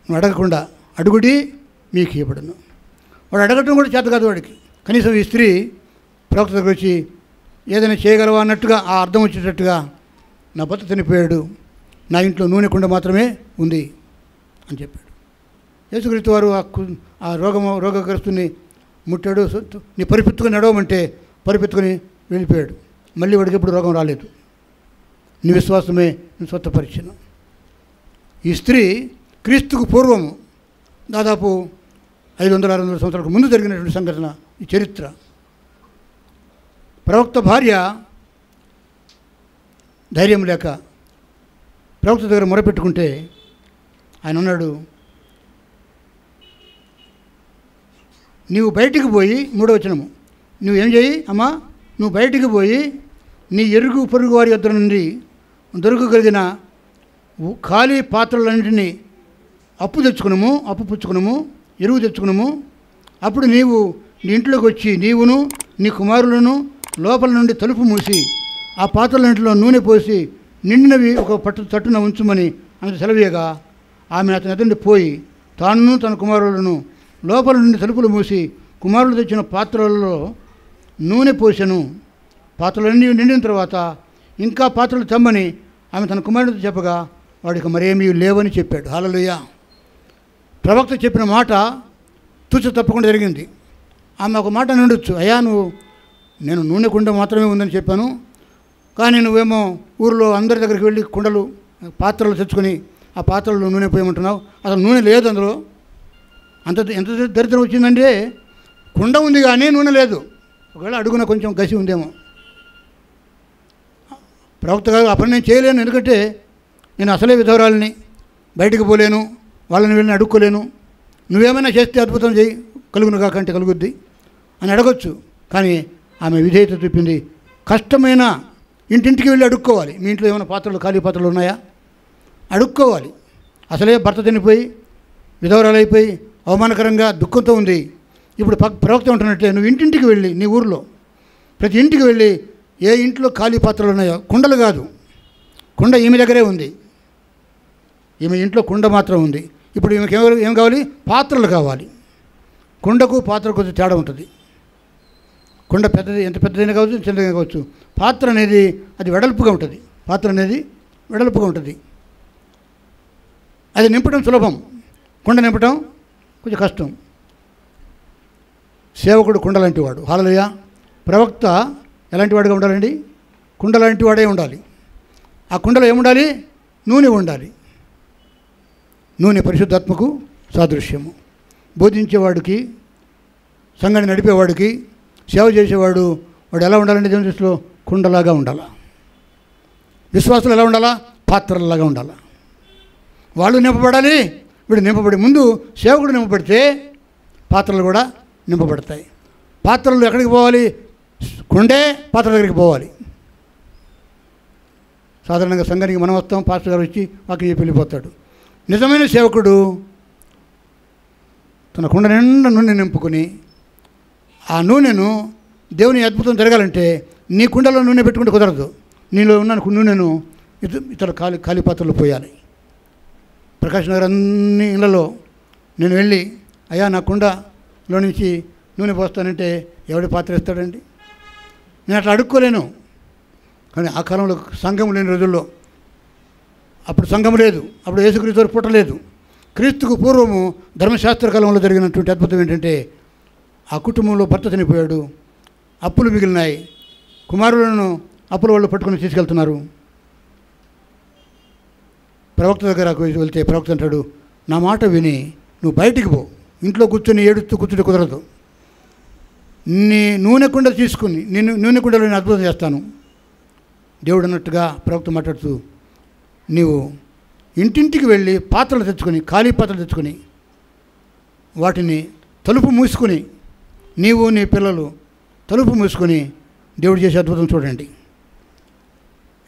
నువ్వు అడగకుండా అడుగుడి మీకు ఇవ్వబడును. వాడు అడగటం కూడా చేత కాదు వాడికి. కనీసం ఈ స్త్రీ ప్రవక్త దగ్గర వచ్చి ఏదైనా చేయగలవా అన్నట్టుగా ఆ అర్థం వచ్చేటట్టుగా నా భర్త చనిపోయాడు, నా ఇంట్లో నూనె కుండ మాత్రమే ఉంది అని చెప్పాడు. యేసుక్రీస్తు వారు ఆ రోగగ్రస్తుని ముట్టాడు. నీ పరిపెత్తుకొని నడవమంటే పరిపెత్తుకొని వెళ్ళిపోయాడు. మళ్ళీ వాడికి ఎప్పుడు రోగం రాలేదు. నీ విశ్వాసమే నేను స్వస్థపరిచాను. ఈ స్త్రీ క్రీస్తుకు పూర్వము దాదాపు 500-600 సంవత్సరాలకు ముందు జరిగినటువంటి సంఘటన ఈ చరిత్ర. ప్రవక్త భార్య ధైర్యం లేక ప్రవక్త దగ్గర మొరపెట్టుకుంటే ఆయన అన్నాడు, నీవు బయటికి పోయి, 3వ వచనము, నువ్వేం చేయి అమ్మా, నువ్వు బయటికి పోయి నీ ఎరుగు పొరుగు వారి యొద్ద నుండి దొరకగలిగిన ఖాళీ పాత్రలన్నింటినీ అప్పు పుచ్చుకునము, ఎరువు తెచ్చుకునము. అప్పుడు నీవు నీ ఇంట్లోకి వచ్చి నీవును నీ కుమారులను లోపల నుండి తలుపు మూసి ఆ పాత్రలన్నింటిలో నూనె పోసి నిండినవి ఒక తట్టున ఉంచుమని ఆమె సెలవీయగా, ఆమె అతని ఎదుటి పోయి తాను తన కుమారులను లోపల నుండి తలుపులు మూసి కుమారులు తెచ్చిన పాత్రలలో నూనె పోసెను. పాత్రలన్నీ నిండిన తర్వాత ఇంకా పాత్రలు తెమ్మని ఆమె తన కుమారుడితో చెప్పగా వాడికి మరేమీ లేవని చెప్పాడు. హల్లెలూయా. ప్రవక్త చెప్పిన మాట తుచ తప్పకుండా జరిగింది. ఆమె ఒక మాట నుండొచ్చు, అయ్యా నేను నూనె కుండ మాత్రమే ఉందని చెప్పాను, కానీ నువ్వేమో ఊరిలో అందరి దగ్గరికి వెళ్ళి కుండలు పాత్రలు తెచ్చుకొని ఆ పాత్రలో నూనె పోయమంటున్నావు, అసలు నూనె లేదు అందులో. ఎంత దరిద్రం వచ్చిందంటే కుండ ఉంది కానీ నూనె లేదు. ఒకవేళ అడుగున కొంచెం గసి ఉందేమో. ప్రవక్త గారు ఆ పని నేను చేయలేను, ఎందుకంటే నేను అసలే విధవరాలని, బయటకు పోలేను, వాళ్ళని వెళ్ళి అడుక్కోలేను, నువ్వేమైనా చేస్తే అద్భుతం చేయి, కలుగును కాకంటే కలుగుద్ది అని అడగొచ్చు. కానీ ఆమె విధేయత చూపింది. కష్టమైన ఇంటింటికి వెళ్ళి అడుక్కోవాలి. మీ ఇంట్లో ఏమైనా పాత్రలు ఖాళీ పాత్రలు ఉన్నాయా అడుక్కోవాలి. అసలే భర్త చనిపోయి విధవరాలైపోయి అవమానకరంగా దుఃఖంతో ఉంది. ఇప్పుడు ప్రవక్త ఉంటున్నట్లే నువ్వు ఇంటింటికి వెళ్ళి, నీ ఊరిలో ప్రతి ఇంటికి వెళ్ళి ఏ ఇంట్లో ఖాళీ పాత్రలు ఉన్నాయో, కుండలు కాదు, కుండ ఈమె దగ్గరే ఉంది, ఈమె ఇంట్లో కుండ మాత్రం ఉంది. ఇప్పుడు ఈమెకి ఏం కావాలి? పాత్రలు కావాలి. కుండకు పాత్రకు కొంచెం తేడా ఉంటుంది. కుండ పెద్దది, ఎంత పెద్దదైనా కావచ్చు, చిన్నదైనా కావచ్చు. పాత్ర అనేది అది వెడల్పుగా ఉంటుంది. పాత్ర అనేది వెడల్పుగా ఉంటుంది. అది నింపడం సులభం, కుండ నింపడం కొంచెం కష్టం. సేవకుడు కుండ లాంటి వాడు. హల్లెలూయా. ప్రవక్త ఎలాంటి వాడుగా ఉండాలండి? కుండ లాంటి వాడే ఉండాలి. ఆ కుండలో ఏముండాలి? నూనె ఉండాలి. నూనె పరిశుద్ధాత్మకు సాదృశ్యము. బోధించేవాడికి, సంఘాన్ని నడిపేవాడికి, సేవ చేసేవాడు వాడు ఎలా ఉండాలంటే దేవుని దృష్టిలో కుండలాగా ఉండాలా. విశ్వాసులు ఎలా ఉండాలా? పాత్రలాగా ఉండాలా. వాళ్ళు నింపబడాలి, వీడు నింపబడి, ముందు సేవకుడు నింపబడితే పాత్రలు కూడా నింపబడతాయి. పాత్రలు ఎక్కడికి పోవాలి? కుండే పాత్ర దగ్గరికి పోవాలి. సాధారణంగా సంఘానికి మనం వస్తాం, పాస్టర్ గారు వచ్చి వాక్యం చెప్పి వెళ్ళిపోతాడు. నిజమైన సేవకుడు తన కుండ నిండా నూనె నింపుకొని, ఆ నూనెను దేవుని అద్భుతం జరగాలంటే నీ కుండలో నూనె పెట్టుకుంటే కుదరదు. నీలో ఉన్న నూనెను ఇతర ఖాళీ పాత్రలు పోయాలి. ప్రకాష్ నగర్ అన్ని ఇళ్లలో నేను వెళ్ళి, అయ్యా నా కుండలో నుంచి నూనె పోస్తానంటే ఎవడి పాత్ర ఇస్తాడండి? నేను అట్లా అడుక్కోలేను. కానీ ఆ కాలంలో సంఘం లేని రోజుల్లో, అప్పుడు సంఘం లేదు, అప్పుడు యేసుక్రీస్తు పుట్టలేదు. క్రీస్తుకు పూర్వము ధర్మశాస్త్ర కాలంలో జరిగినటువంటి అద్భుతం ఏంటంటే, ఆ కుటుంబంలో భర్త చనిపోయాడు, అప్పులు మిగిలినాయి, కుమారులను అప్పుల వాళ్ళు పట్టుకొని తీసుకెళ్తున్నారు. ప్రవక్త దగ్గరకు వెళ్తే ప్రవక్త అంటాడు, నా మాట విని నువ్వు బయటికి పో, ఇంట్లో కూర్చొని ఏడుస్తూ కూర్చుంటే కుదరదు. నీ నూనె కుండ తీసుకుని నూనె కుండలో నేను అద్భుతం చేస్తాను. దేవుడు అన్నట్టుగా ప్రవక్త మాట్లాడుతూ, నీవు ఇంటింటికి వెళ్ళి పాత్రలు తెచ్చుకొని, ఖాళీ పాత్రలు తెచ్చుకొని, వాటిని తలుపు మూసుకొని, నీవు నీ పిల్లలు తలుపు మూసుకొని దేవుడు చేసే అద్భుతం చూడండి.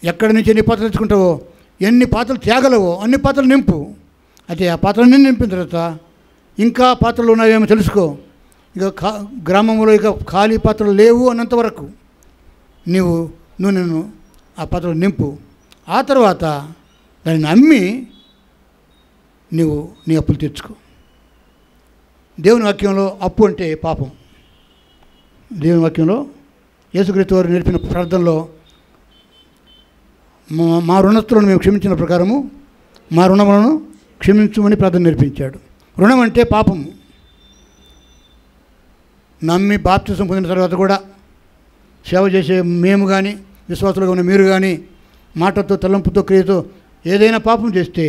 ఎక్కడి నుంచి ఎన్ని పాత్రలు తెచ్చుకుంటావో, ఎన్ని పాత్రలు తేగలవో అన్ని పాత్రలు నింపు. అయితే ఆ పాత్రలన్నీ నింపిన తర్వాత ఇంకా పాత్రలు ఉన్నాయేమో తెలుసుకో. ఇక గ్రామంలో ఇక ఖాళీ పాత్రలు లేవు అన్నంత వరకు నీవు నూనెను ఆ పాత్రలు నింపు. ఆ తర్వాత దానిని అమ్మి నీవు నీ అప్పులు తీర్చుకో. దేవుని వాక్యంలో అప్పు అంటే పాపం. దేవుని వాక్యంలో యేసుక్రీస్తు వారు నేర్పిన ప్రార్థనలో మా రుణస్తులను మేము క్షమించిన ప్రకారము మా రుణములను క్షమించమని ప్రార్థన నేర్పించాడు. రుణం అంటే పాపము. నమ్మి బాప్తిసం పొందిన తర్వాత కూడా సేవ చేసే మేము కానీ, విశ్వాసులుగా ఉన్న మీరు కానీ, మాటతో తలంపుతో క్రియతో ఏదైనా పాపం చేస్తే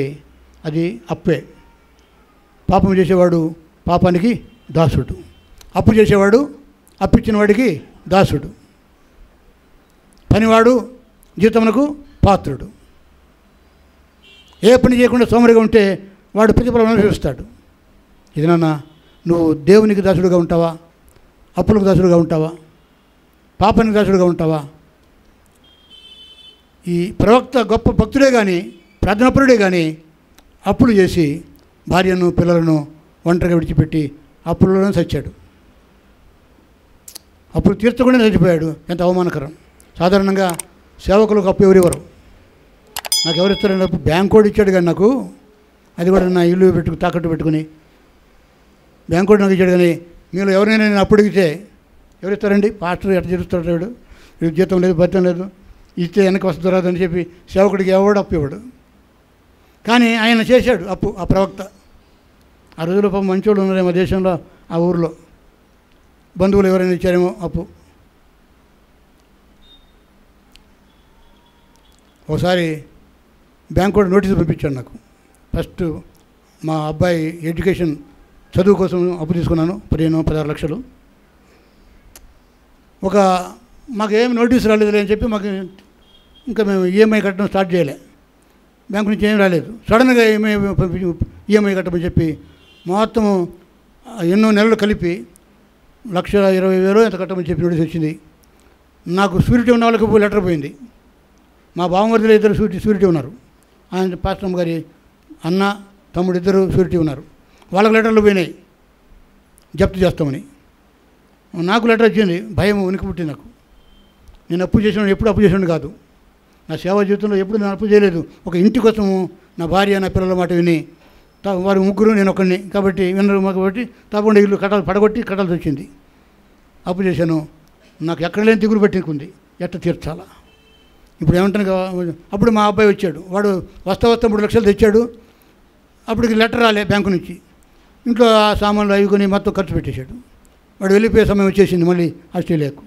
అది అప్పే. పాపం చేసేవాడు పాపానికి దాసుడు. అప్పు చేసేవాడు అప్పిచ్చిన వాడికి దాసుడు. పనివాడు జీతమునకు పాత్రుడు. ఏ పని చేయకుండా సోమరిగా ఉంటే వాడు ప్రతిఫలం అనుభవిస్తాడు. ఇది నాన్న, నువ్వు దేవునికి దాసుడుగా ఉంటావా, అప్పులకు దాసుడుగా ఉంటావా, పాపానికి దాసుడుగా ఉంటావా? ఈ ప్రవక్త గొప్ప భక్తుడే కానీ, ప్రార్థనాపరుడే కానీ అప్పులు చేసి భార్యను పిల్లలను ఒంటరిగా విడిచిపెట్టి అప్పులలో చచ్చాడు. అప్పులు తీర్చకుండా చచ్చిపోయాడు. ఎంత అవమానకరం. సాధారణంగా సేవకులకు అప్పు ఎవరెవరు? నాకు ఎవరిస్తారని అప్పు బ్యాంక్ కూడా ఇచ్చాడు కానీ నాకు, అది కూడా నా ఇల్లు తాకట్టు పెట్టుకుని బ్యాంక్ కూడా నాకు ఇచ్చాడు. కానీ మీరు ఎవరైనా నేను అప్పు అడిగితే ఎవరిస్తారండి? పాస్టర్ ఎట్లా చేస్తాడు, వీడు జీతం లేదు, భత్యం లేదు, ఇస్తే వెనక్కి వస్తుంది రాదని చెప్పి సేవకుడికి ఎవడు అప్పు ఇవ్వడు. కానీ ఆయన చేశాడు అప్పు. ఆ ప్రవక్త ఆ రోజుల్లో పాపం మంచోళ్ళు ఉన్నారేమో దేశంలో, ఆ ఊరిలో బంధువులు ఎవరైనా ఇచ్చారేమో అప్పు. ఒకసారి బ్యాంక్ కూడా నోటీసు పంపించాడు నాకు. ఫస్ట్ మా అబ్బాయి ఎడ్యుకేషన్ చదువు కోసం అప్పు తీసుకున్నాను, 15-16 లక్షలు. మాకు ఏమి నోటీసు రాలేదు అని చెప్పి మాకు ఇంకా మేము ఈఎంఐ కట్టడం స్టార్ట్ చేయలే. బ్యాంకు నుంచి ఏం రాలేదు. సడన్గా ఈఎంఐ కట్టమని చెప్పి మొత్తము ఎన్నో నెలలు కలిపి 1,20,000 ఎంత కట్టమని చెప్పి నోటీస్ వచ్చింది. నాకు షూరిటీ ఉన్న వాళ్ళకి లెటర్ పోయింది. మా బావమరిదిలో ఇద్దరు షూరిటీ ఉన్నారు. ఆయన పాస్టర్ గారి అన్న తమ్ముడు ఇద్దరు షూరిటీ ఉన్నారు. వాళ్ళకి లెటర్లు పోయినాయి జప్తు చేస్తామని. నాకు లెటర్ వచ్చింది. భయం ఉనికి పుట్టింది నాకు. నేను అప్పు చేసినాను, ఎప్పుడు అప్పు చేసినాను కాదు. నా సేవా జీవితంలో ఎప్పుడు నేను అప్పు చేయలేదు. ఒక ఇంటి కోసము నా భార్య నా పిల్లల మాట విని, వారు ముగ్గురు నేను ఒకడిని కాబట్టి వినరు కాబట్టి తప్పకుండా ఇల్లు పడగొట్టి కట్టాల్సి వచ్చింది. అప్పు చేశాను. నాకు ఎక్కడ లేని దిగులు పట్టింది. ఎట్లా తీర్చాలా? ఇప్పుడు ఏమంటాను. అప్పుడు మా అబ్బాయి వచ్చాడు. వాడు వస్తా 3 లక్షలు తెచ్చాడు. అప్పటికి లెటర్ రాలే బ్యాంకు నుంచి. ఇంట్లో ఆ సామాన్లు అవి కొని మొత్తం ఖర్చు పెట్టేశాడు. వాడు వెళ్ళిపోయే సమయం వచ్చేసింది మళ్ళీ ఆస్ట్రేలియాకు.